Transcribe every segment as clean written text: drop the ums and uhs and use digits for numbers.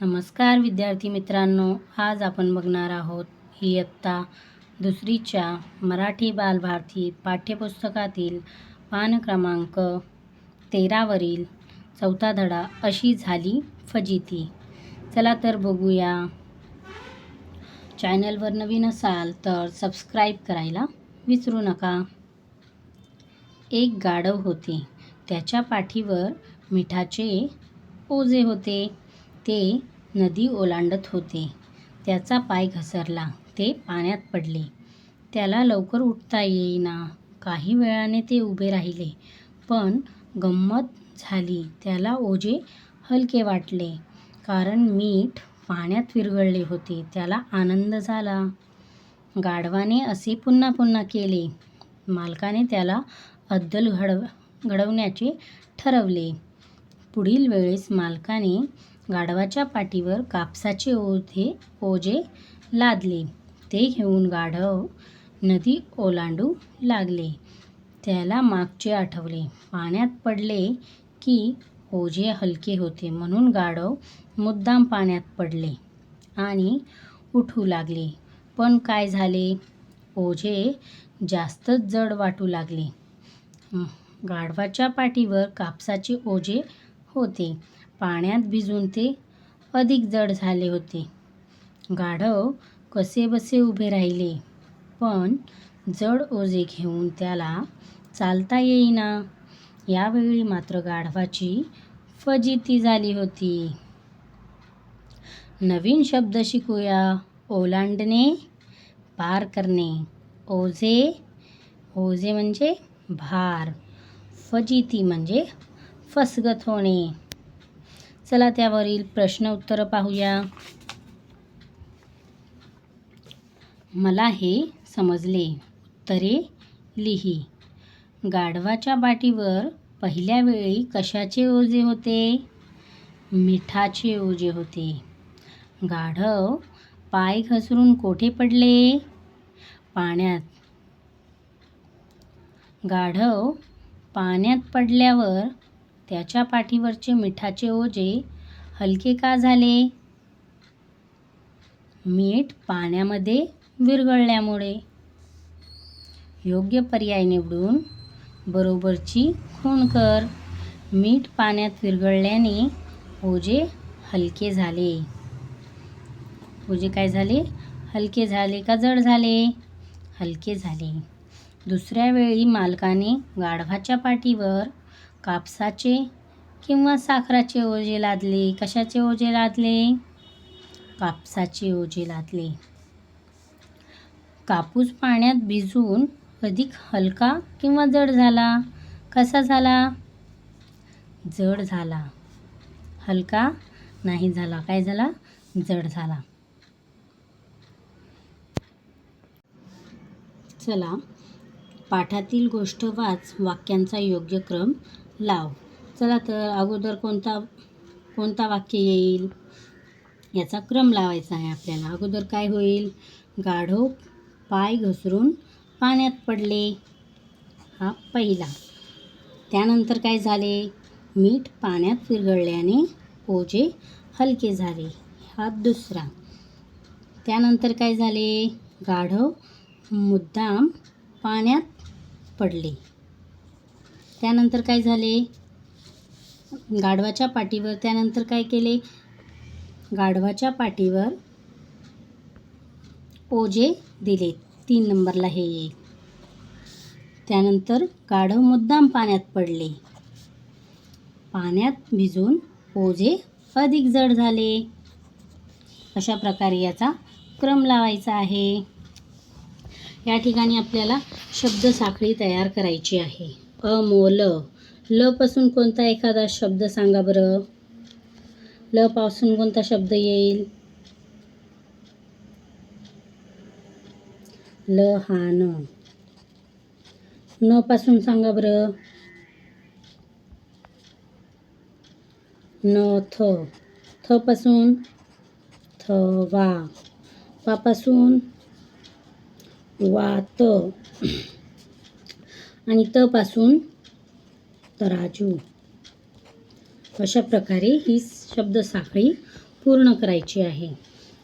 नमस्कार विद्यार्थी मित्रांनो, आज आपण बघणार आहोत इयत्ता दुसरीच्या मराठी बालभारती पाठ्यपुस्तकातील पान क्रमांक 13वरील चौथा धडा अशी झाली फजिती. चला तर बघूया. चॅनलवर नवीन असाल तर सबस्क्राईब करायला विसरू नका. एक गाढव होते. त्याच्या पाठीवर मिठाचे ओझे होते. ते नदी ओलांडत होते. त्याचा पाय घसरला. ते पाण्यात पडले. त्याला लवकर उठता येईना. काही वेळाने ते उभे राहिले. पण गंमत झाली. त्याला ओझे हलके वाटले, कारण मीठ पाण्यात विरघळले होते. त्याला आनंद झाला. गाढवाने असे पुन्हा पुन्हा केले. मालकाने त्याला अद्दल घडवण्याचे ठरवले. पुढील वेळेस मालकाने गाढवाच्या पाठीवर कापसाचे ओझे लादले. ते घेऊन गाढव नदी ओलांडू लागले. त्याला मागचे आठवले. पाण्यात पडले की ओझे हलके होते, म्हणून गाढव मुद्दाम पाण्यात पडले आणि उठू लागले. पण काय झाले? ओझे जास्तच जड वाटू लागले. गाढवाच्या पाठीवर कापसाचे ओझे होते. पाण्यात भिजून ते अधिक जड झाले होते. गाढव कसेबसे उभे राहिले, पण जड ओझे घेऊन त्याला चालता येईना. यावेळी मात्र गाढवाची फजिती झाली होती. नवीन शब्द शिकूया. ओलांडणे, पार करणे. ओझे म्हणजे भार. फजिती म्हणजे फसगत होणे. चला त्यावरील प्रश्न उत्तर पाहूया. मला हे समजले. उत्तरे लिही. गाढवाच्या पाठीवर पहिल्या वेळी कशाचे ओझे होते? मिठाचे ओझे होते. गाढव पाय घसरून कोठे पडले? पाण्यात. गाढव पाण्यात पडल्यावर त्याच्या पाठीवरचे मिठाचे ओझे हलके का झाले? मीठ पाण्यामध्ये विरघळल्यामुळे. योग्य पर्याय निवडून बरोबरची खूण कर. मीठ पाण्यात विरघळल्याने ओझे हलके झाले. ओझे काय झाले? हलके झाले का जड झाले? हलके झाले. दुसऱ्या वेळी मालकाने गाढवाच्या पाठीवर कापसाचे किंवा साखराचे ओझे लादले. कशाचे ओझे लादले? कापसाचे ओझे लादले. कापूस पाण्यात भिजून अधिक हलका किंवा जड झाला? कसा झाला? जड झाला. हलका नाही झाला. काय झाला? जड झाला. चला, पाठातील गोष्ट वाच, वाक्यांचा योग्य क्रम लाव. चला तर अगोदर कोणता वाक्य येईल याचा क्रम लावायचा आहे आपल्याला. अगोदर काय होईल? गाढव पाय घसरून पाण्यात पडले, हा पहिला. त्यानंतर काय झाले? मीठ पाण्यात विरघळल्याने ओझे हलके झाले, हा दुसरा. त्यानंतर काय झाले? गाढव मुद्दाम पाण्यात पडले. त्यानंतर काय झाले? गाढवाच्या पाठीवर त्यानंतर काय केले? गाढवाच्या पाठीवर ओझे दिले. 3 नंबरला हे येईल. त्यानंतर गाढव मुद्दाम पाण्यात पडले. पाण्यात भिजून ओझे अधिक जड झाले. अशा प्रकारे याचा क्रम लावायचा आहे. या ठिकाणी आपल्याला शब्दसाखळी तयार करायची आहे. अमोल. ल पासून कोणता एखादा शब्द सांगा बरं. ल पासून कोणता शब्द येईल? लहान. न पासून सांगा बरं. नथ. थ पासून थवा. पा पासून वात. आणि त पासून तराजू. अशा प्रकारे ही शब्दसाखळी पूर्ण करायची आहे.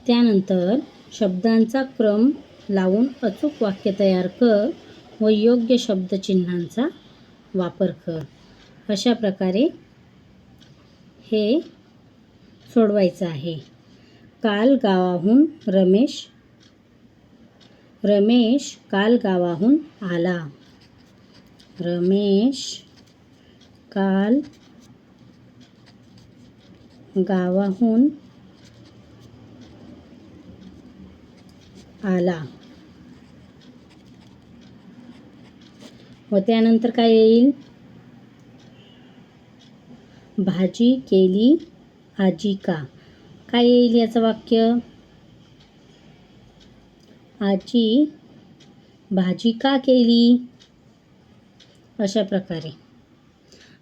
त्यानंतर शब्दांचा क्रम लावून अचूक वाक्य तयार कर व योग्य शब्दचिन्हांचा वापर कर. अशा प्रकारे हे सोडवायचं आहे. काल गावाहून रमेश काल गावाहून आला. रमेश काल गावाहून आला. व त्यानंतर काय येईल? भाजी केली आजी का. काय येईल याचं वाक्य? आजी भाजी का केली. अशा प्रकारे.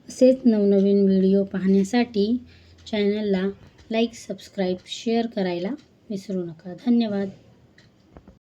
असेच नवनवीन व्हिडिओ पाहण्यासाठी चॅनलला लाईक, सबस्क्राईब, शेअर करायला विसरू नका. धन्यवाद.